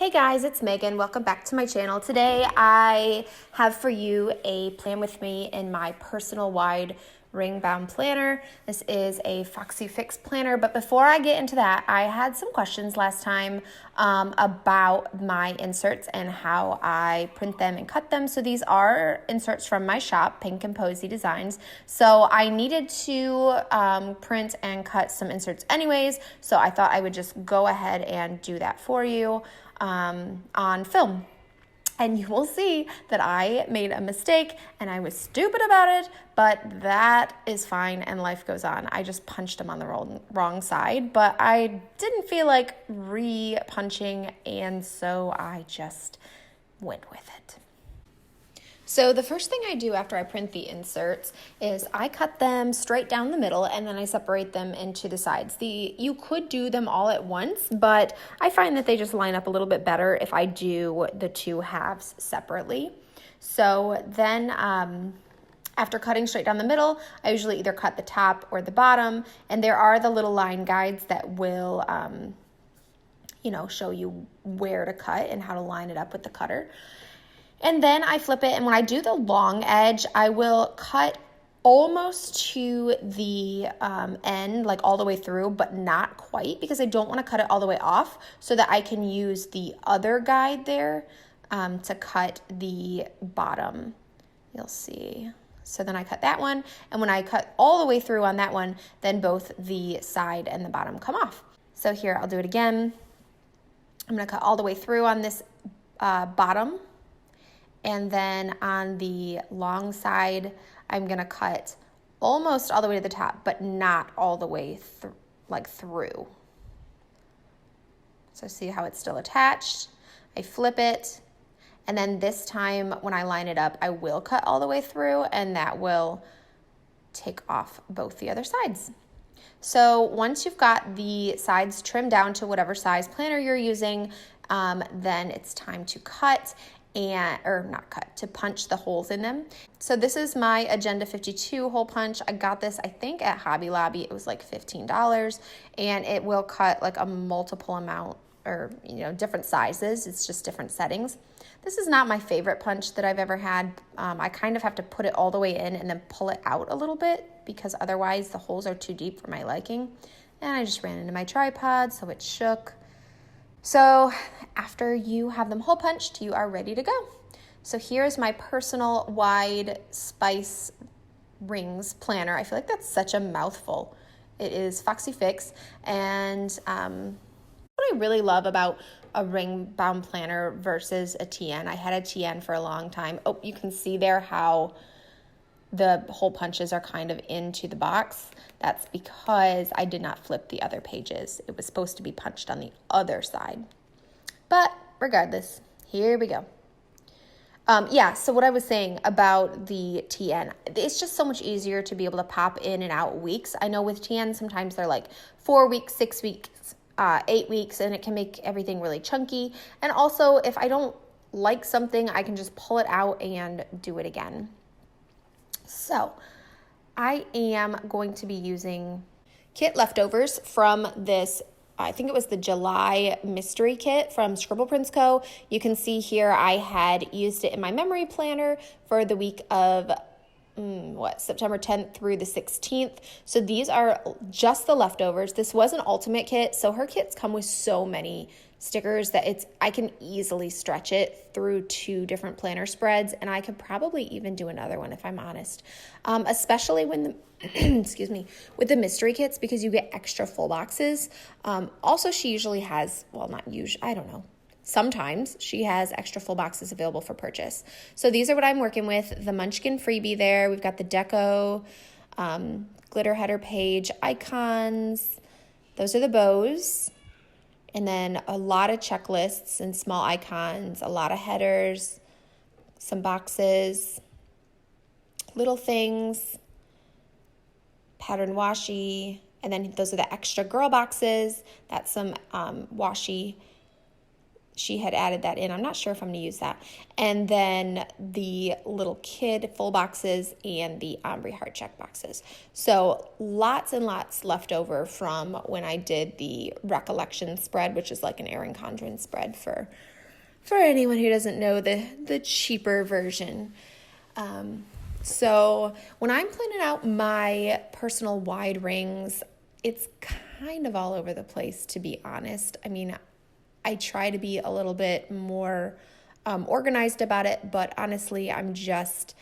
Hey guys, it's Megan. Welcome back to my channel. Today I have for you a plan with me in my personal wide ring bound planner. This is a Foxy Fix planner, but before I get into that, I had some questions last time about my inserts and how I print them and cut them. So these are inserts from my shop, Pink and Posy Designs. So I needed to print and cut some inserts anyways, so I thought I would just go ahead and do that for you on film. And you will see that I made a mistake and I was stupid about it, but that is fine and life goes on. I just punched them on the wrong side, but I didn't feel like re-punching, and so I just went with it. So the first thing I do after I print the inserts is I cut them straight down the middle and then I separate them into the sides. You could do them all at once, but I find that they just line up a little bit better if I do the two halves separately. So then after cutting straight down the middle, I usually either cut the top or the bottom, and there are the little line guides that will show you where to cut and how to line it up with the cutter. And then I flip it, and when I do the long edge, I will cut almost to the end, like all the way through, but not quite, because I don't want to cut it all the way off, so that I can use the other guide there to cut the bottom. You'll see. So then I cut that one, and when I cut all the way through on that one, then both the side and the bottom come off. So here, I'll do it again. I'm going to cut all the way through on this bottom. And then on the long side, I'm gonna cut almost all the way to the top, but not all the way through. So see how it's still attached? I flip it, and then this time when I line it up, I will cut all the way through, and that will take off both the other sides. So once you've got the sides trimmed down to whatever size planner you're using, then it's time to cut. To punch the holes in them. So this is my Agenda 52 hole punch. I got this, I think, at Hobby Lobby. It was like $15, and it will cut like a multiple amount, or different sizes. It's just different settings. This is not my favorite punch that I've ever had. I kind of have to put it all the way in and then pull it out a little bit, because otherwise the holes are too deep for my liking. And I just ran into my tripod, so it shook. So after you have them hole punched, you are ready to go. So here's my personal wide spice rings planner. I feel like that's such a mouthful. It is Foxy Fix. And what I really love about a ring bound planner versus a TN, I had a TN for a long time. Oh, you can see there how the hole punches are kind of into the box. That's because I did not flip the other pages. It was supposed to be punched on the other side. But regardless, here we go. So what I was saying about the TN, it's just so much easier to be able to pop in and out weeks. I know with TN, sometimes they're like 4 weeks, 6 weeks, 8 weeks, and it can make everything really chunky. And also, if I don't like something, I can just pull it out and do it again. So I am going to be using kit leftovers from this, I think it was the July mystery kit from Scribble Prints Co. You can see here I had used it in my memory planner for the week of September 10th through the 16th. So these are just the leftovers. This was an ultimate kit, so her kits come with so many stickers that I can easily stretch it through 2 different planner spreads, and I could probably even do another one if I'm honest. Especially when the with the mystery kits, because you get extra full boxes. Also, she usually has, sometimes she has extra full boxes available for purchase. So these are what I'm working with. The Munchkin freebie there. We've got the deco, glitter header page icons. Those are the bows. And then a lot of checklists and small icons, a lot of headers, some boxes, little things, pattern washi, and then those are the extra girl boxes. That's some washi she had added that in. I'm not sure if I'm going to use that. And then the little kid full boxes and the ombre heart check boxes. So lots and lots left over from when I did the recollection spread, which is like an Erin Condren spread for anyone who doesn't know the cheaper version. So when I'm planning out my personal wide rings, it's kind of all over the place, to be honest. I mean, I try to be a little bit more organized about it, but honestly, I'm just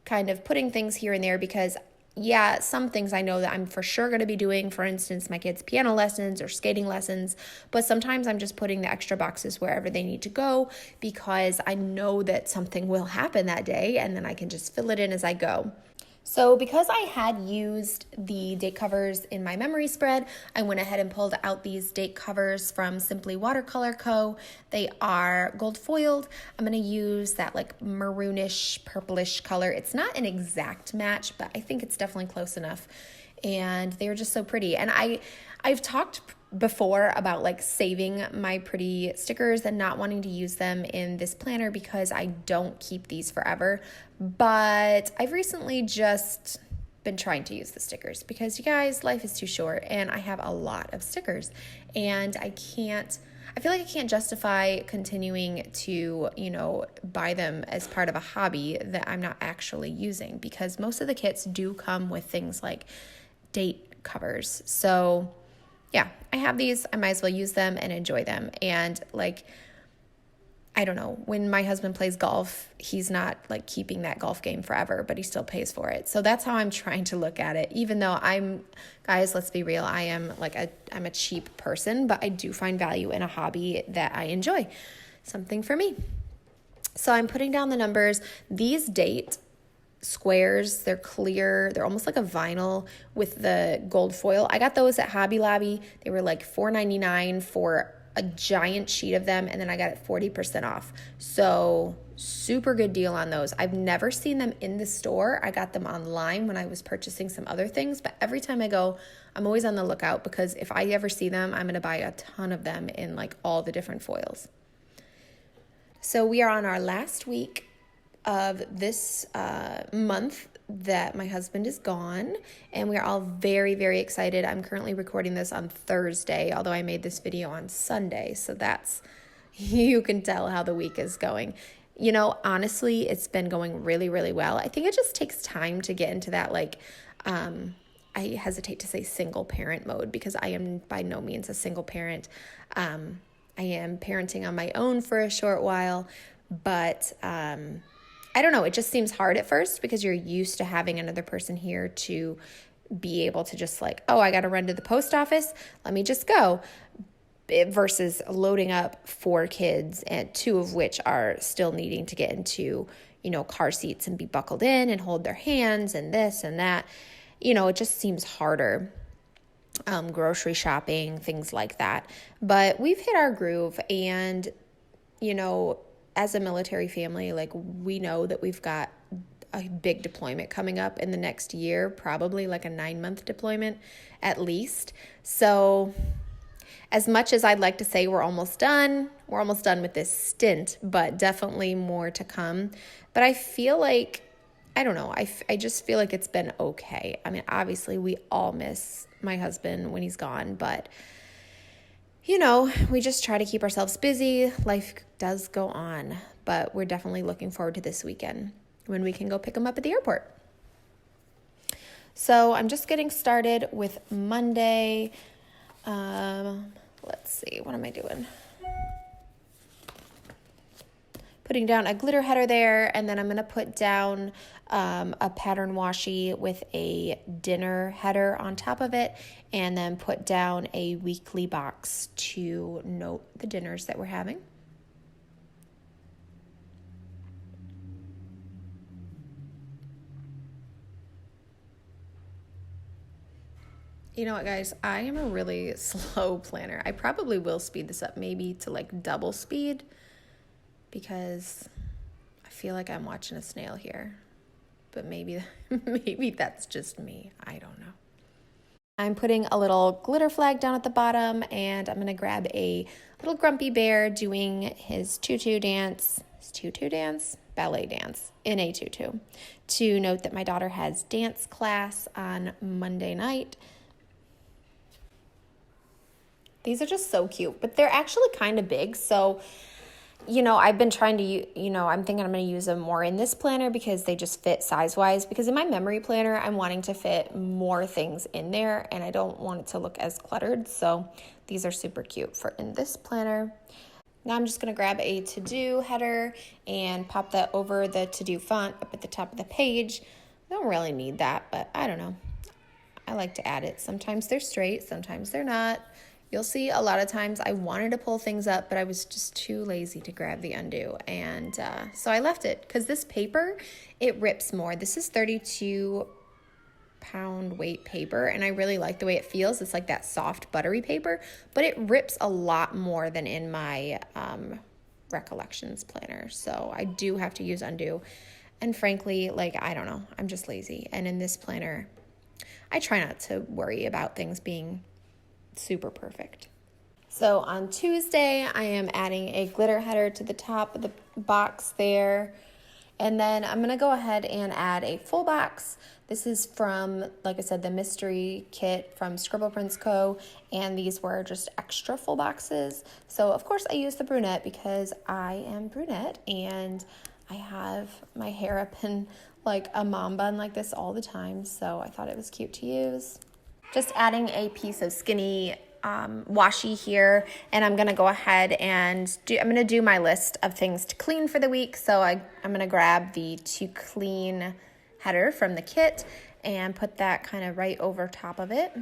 kind of putting things here and there because, yeah, some things I know that I'm for sure going to be doing, for instance, my kids' piano lessons or skating lessons, but sometimes I'm just putting the extra boxes wherever they need to go because I know that something will happen that day, and then I can just fill it in as I go. So because I had used the date covers in my memory spread, I went ahead and pulled out these date covers from Simply Watercolor Co. They are gold foiled. I'm going to use that like maroonish, purplish color. It's not an exact match, but I think it's definitely close enough. And they were just so pretty. And I've talked before about like saving my pretty stickers and not wanting to use them in this planner because I don't keep these forever. But I've recently just been trying to use the stickers because, you guys, life is too short and I have a lot of stickers and I feel like I can't justify continuing to, buy them as part of a hobby that I'm not actually using because most of the kits do come with things like date covers. So yeah, I have these. I might as well use them and enjoy them. And I don't know, when my husband plays golf, he's not like keeping that golf game forever, but he still pays for it. So that's how I'm trying to look at it. Even though guys, let's be real, I'm a cheap person, but I do find value in a hobby that I enjoy. Something for me. So I'm putting down the numbers. These date squares, they're clear, they're almost like a vinyl with the gold foil. I got those at Hobby Lobby. They were like $4.99 for a giant sheet of them, and then I got it 40% off. So super good deal on those. I've never seen them in the store. I got them online when I was purchasing some other things, but every time I go, I'm always on the lookout because if I ever see them, I'm going to buy a ton of them in like all the different foils. So we are on our last week of this month that my husband is gone, and we are all very, very excited. I'm currently recording this on Thursday, although I made this video on Sunday, so that's, you can tell how the week is going. Honestly, it's been going really, really well. I think it just takes time to get into that, I hesitate to say single parent mode because I am by no means a single parent. I am parenting on my own for a short while, but I don't know, it just seems hard at first because you're used to having another person here to be able to just like, oh, I got to run to the post office, let me just go, versus loading up 4 kids and 2 of which are still needing to get into, car seats and be buckled in and hold their hands and this and that. It just seems harder. Grocery shopping, things like that. But we've hit our groove and, as a military family, we know that we've got a big deployment coming up in the next year, probably like a 9-month deployment at least. So as much as I'd like to say we're almost done with this stint, but definitely more to come. But I feel like, I don't know, I just feel like it's been okay. I mean, obviously we all miss my husband when he's gone, but we just try to keep ourselves busy. Life does go on, but we're definitely looking forward to this weekend when we can go pick him up at the airport. So I'm just getting started with Monday. Let's see, what am I doing? Putting down a glitter header there, and then I'm going to put down a pattern washi with a dinner header on top of it, and then put down a weekly box to note the dinners that we're having. You know what, guys? I am a really slow planner. I probably will speed this up maybe to like double speed because I feel like I'm watching a snail here. But maybe that's just me. I don't know. I'm putting a little glitter flag down at the bottom, and I'm gonna grab a little grumpy bear doing his tutu dance, ballet dance in a tutu, to note that my daughter has dance class on Monday night. These are just so cute, but they're actually kind of big, so I've been trying to, I'm thinking I'm going to use them more in this planner because they just fit size-wise. Because in my memory planner, I'm wanting to fit more things in there, and I don't want it to look as cluttered. So these are super cute for in this planner. Now I'm just going to grab a to-do header and pop that over the to-do font up at the top of the page. I don't really need that, but I don't know. I like to add it. Sometimes they're straight, sometimes they're not. You'll see a lot of times I wanted to pull things up, but I was just too lazy to grab the undo. And so I left it because this paper, it rips more. This is 32-pound weight paper, and I really like the way it feels. It's like that soft, buttery paper, but it rips a lot more than in my recollections planner. So I do have to use undo. And frankly, I don't know, I'm just lazy. And in this planner, I try not to worry about things being super perfect. So on Tuesday, I am adding a glitter header to the top of the box there. And then I'm going to go ahead and add a full box. This is from, like I said, the mystery kit from Scribble Prints Co. And these were just extra full boxes. So of course I used the brunette because I am brunette and I have my hair up in like a mom bun like this all the time. So I thought it was cute to use. Just adding a piece of skinny washi here, and I'm going to go ahead and I'm going to do my list of things to clean for the week. So I'm going to grab the to clean header from the kit and put that kind of right over top of it.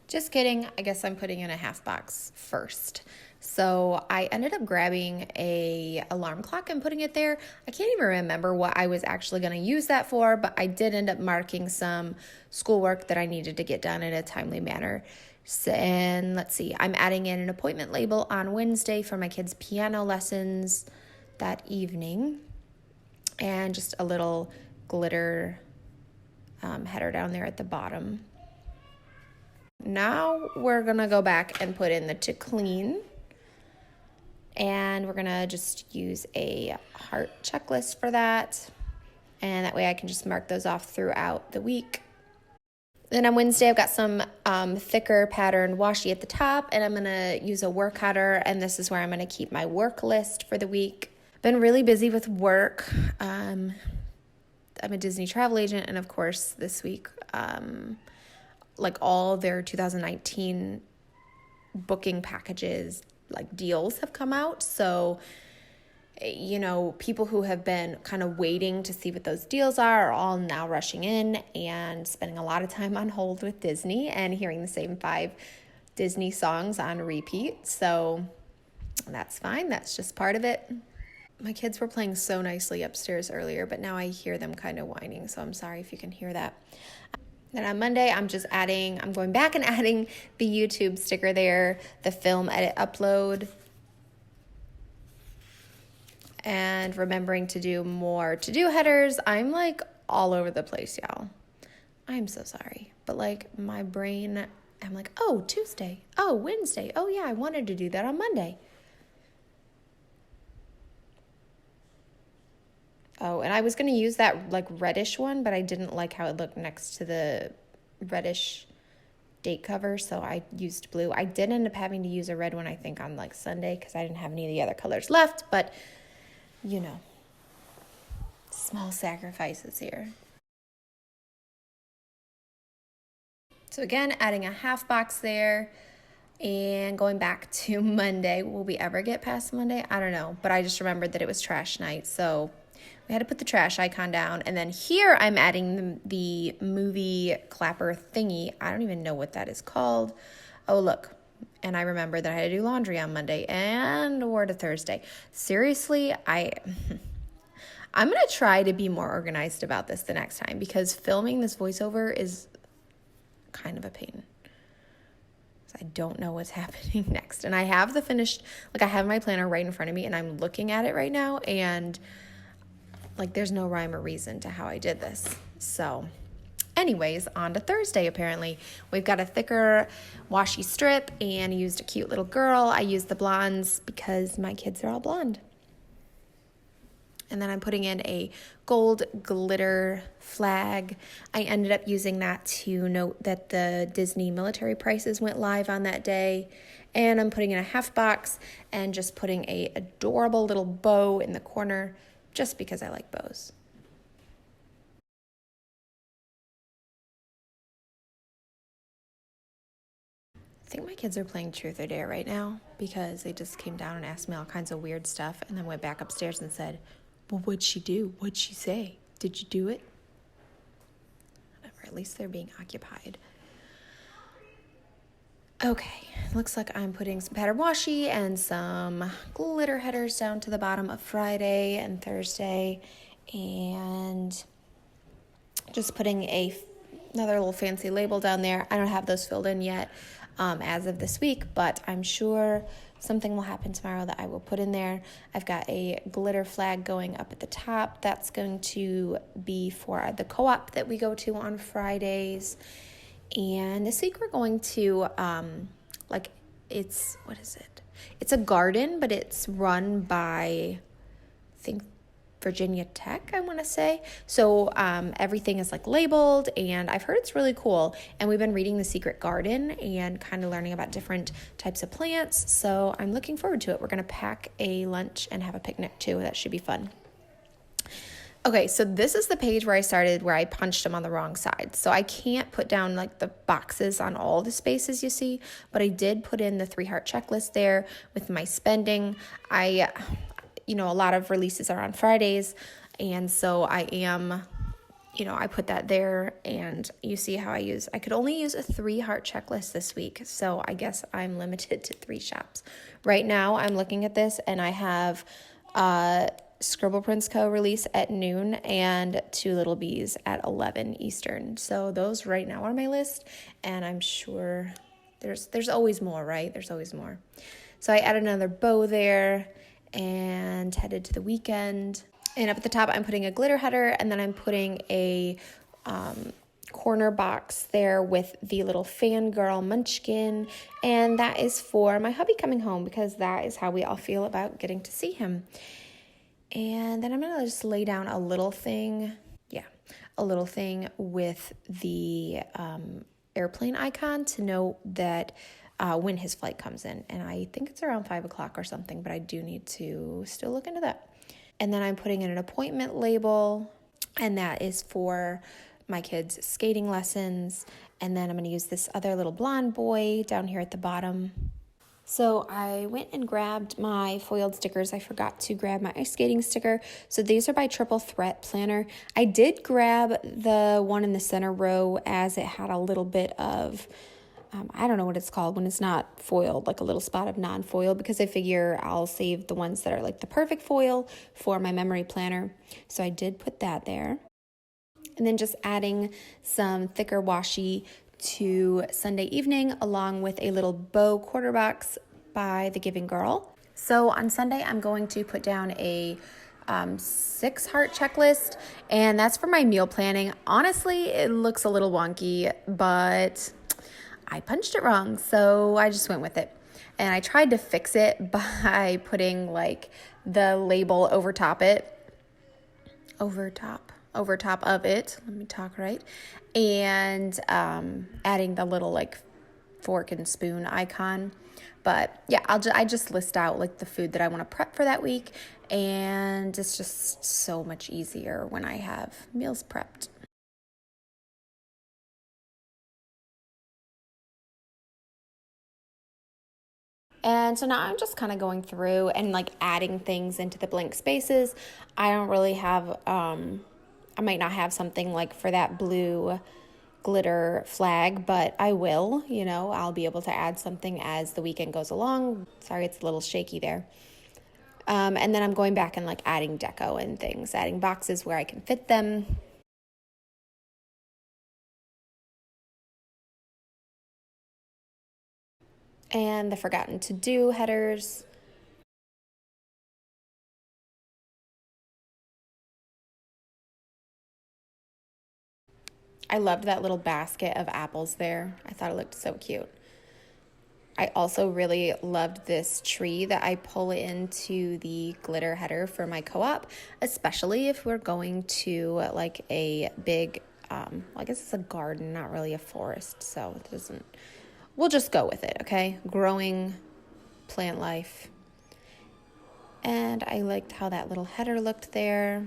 Just kidding, I guess I'm putting in a half box first. So I ended up grabbing a alarm clock and putting it there. I can't even remember what I was actually going to use that for, but I did end up marking some schoolwork that I needed to get done in a timely manner. So, and let's see, I'm adding in an appointment label on Wednesday for my kids' piano lessons that evening. And just a little glitter header down there at the bottom. Now we're going to go back and put in the to clean. And we're going to just use a heart checklist for that. And that way I can just mark those off throughout the week. Then on Wednesday, I've got some thicker pattern washi at the top. And I'm going to use a work header. And this is where I'm going to keep my work list for the week. Been really busy with work. I'm a Disney travel agent. And of course, this week, like all their 2019 booking packages, like deals have come out. So, people who have been kind of waiting to see what those deals are all now rushing in and spending a lot of time on hold with Disney and hearing the same 5 Disney songs on repeat. So that's fine. That's just part of it. My kids were playing so nicely upstairs earlier, but now I hear them kind of whining. So I'm sorry if you can hear that. Then on Monday, I'm going back and adding the YouTube sticker there, the film edit upload, and remembering to do more to-do headers. I'm like all over the place, y'all. I'm so sorry. But like my brain, I'm like, oh, Tuesday, oh, Wednesday. Oh yeah, I wanted to do that on Monday. Oh, and I was going to use that like reddish one, but I didn't like how it looked next to the reddish date cover, so I used blue. I did end up having to use a red one, I think, on like Sunday because I didn't have any of the other colors left, but small sacrifices here. So again, adding a half box there. And going back to Monday, will we ever get past Monday? I don't know, but I just remembered that it was trash night, so we had to put the trash icon down. And then here I'm adding the movie clapper thingy. I don't even know what that is called. Oh, look. And I remember that I had to do laundry on Monday and or to Thursday. Seriously, I'm going to try to be more organized about this the next time because filming this voiceover is kind of a pain. I don't know what's happening next. And I have I have my planner right in front of me and I'm looking at it right now and like there's no rhyme or reason to how I did this. So Anyways, on to Thursday, apparently. We've got a thicker washi strip and used a cute little girl. I used the blondes because my kids are all blonde. And then I'm putting in a gold glitter flag. I ended up using that to note that the Disney military prices went live on that day. And I'm putting in a half box and just putting a adorable little bow in the corner just because I like bows. I think my kids are playing Truth or Dare right now because they just came down and asked me all kinds of weird stuff and then went back upstairs and said, well, what'd she do? What'd she say? Did you do it? Whatever, at least they're being occupied. Okay, looks like I'm putting some pattern washi and some glitter headers down to the bottom of Friday and Thursday, and just putting another little fancy label down there. I don't have those filled in yet as of this week, but I'm sure something will happen tomorrow that I will put in there. I've got a glitter flag going up at the top. That's going to be for the co-op that we go to on Fridays. And this week we're going to, it's a garden, but it's run by, I think, Virginia Tech, I want to say. So everything is like labeled, and I've heard it's really cool. And we've been reading The Secret Garden and kind of learning about different types of plants. So I'm looking forward to it. We're going to pack a lunch and have a picnic too. That should be fun. Okay, so this is the page where I started where I punched them on the wrong side. So I can't put down like the boxes on all the spaces you see, but I did put in the 3-heart checklist there with my spending. A lot of releases are on Fridays, and so I put that there, and you see how I could only use a 3-heart checklist this week, so I guess I'm limited to 3 shops. Right now, I'm looking at this, and I have Scribble Prints Co. release at noon and 2 Little Bees at 11 Eastern. So those right now are on my list, and I'm sure there's always more, right? There's always more. So I added another bow there and headed to the weekend. And up at the top, I'm putting a glitter header, and then I'm putting a corner box there with the little fangirl munchkin, and that is for my hubby coming home because that is how we all feel about getting to see him. And then I'm going to just lay down a little thing with the airplane icon to note that when his flight comes in. And I think it's around 5 o'clock or something, but I do need to still look into that. And then I'm putting in an appointment label, and that is for my kids' skating lessons. And then I'm going to use this other little blonde boy down here at the bottom. So I went and grabbed my foiled stickers. I forgot to grab my ice skating sticker. So these are by Triple Threat Planner. I did grab the one in the center row as it had a little bit of, I don't know what it's called when it's not foiled, like a little spot of non-foil, because I figure I'll save the ones that are like the perfect foil for my memory planner. So I did put that there. And then just adding some thicker washi to Sunday evening, along with a little bow quarter box by The Giving Girl. So on Sunday, I'm going to put down a 6-heart checklist, and that's for my meal planning. Honestly, it looks a little wonky, but I punched it wrong, so I just went with it. And I tried to fix it by putting like the label over top of it, let me talk right, and adding the little like fork and spoon icon. But yeah, I just list out like the food that I want to prep for that week, and it's just so much easier when I have meals prepped. And so now I'm just kind of going through and like adding things into the blank spaces. I don't really have, I might not have something like for that blue glitter flag, but I will, I'll be able to add something as the weekend goes along. Sorry, it's a little shaky there. And then I'm going back and like adding deco and things, adding boxes where I can fit them. And the forgotten to do headers. I loved that little basket of apples there. I thought it looked so cute. I also really loved this tree that I pull into the glitter header for my co-op, especially if we're going to like a big, well, I guess it's a garden, not really a forest, so it doesn't, we'll just go with it, okay? Growing plant life. And I liked how that little header looked there.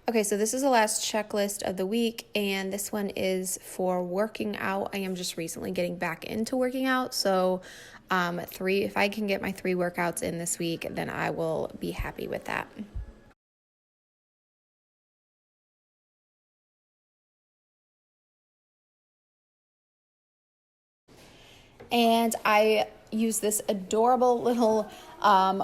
Okay, so this is the last checklist of the week, and this one is for working out. I am just recently getting back into working out, so if I can get my 3 workouts in this week, then I will be happy with that. And I use this adorable little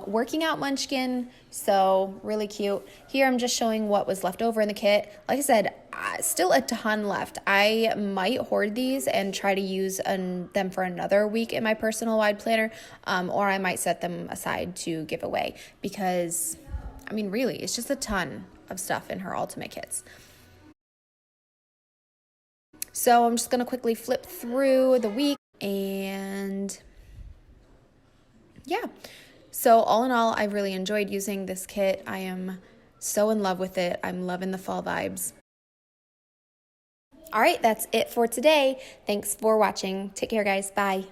working out munchkin, so really cute. Here I'm just showing what was left over in the kit. Like I said, still a ton left. I might hoard these and try to use them for another week in my personal wide planner, or I might set them aside to give away because, I mean, really, it's just a ton of stuff in her ultimate kits. So I'm just going to quickly flip through the week. And yeah, so all in all, I really enjoyed using this kit. I am so in love with it. I'm loving the fall vibes. All right, that's it for today. Thanks for watching. Take care, guys. Bye.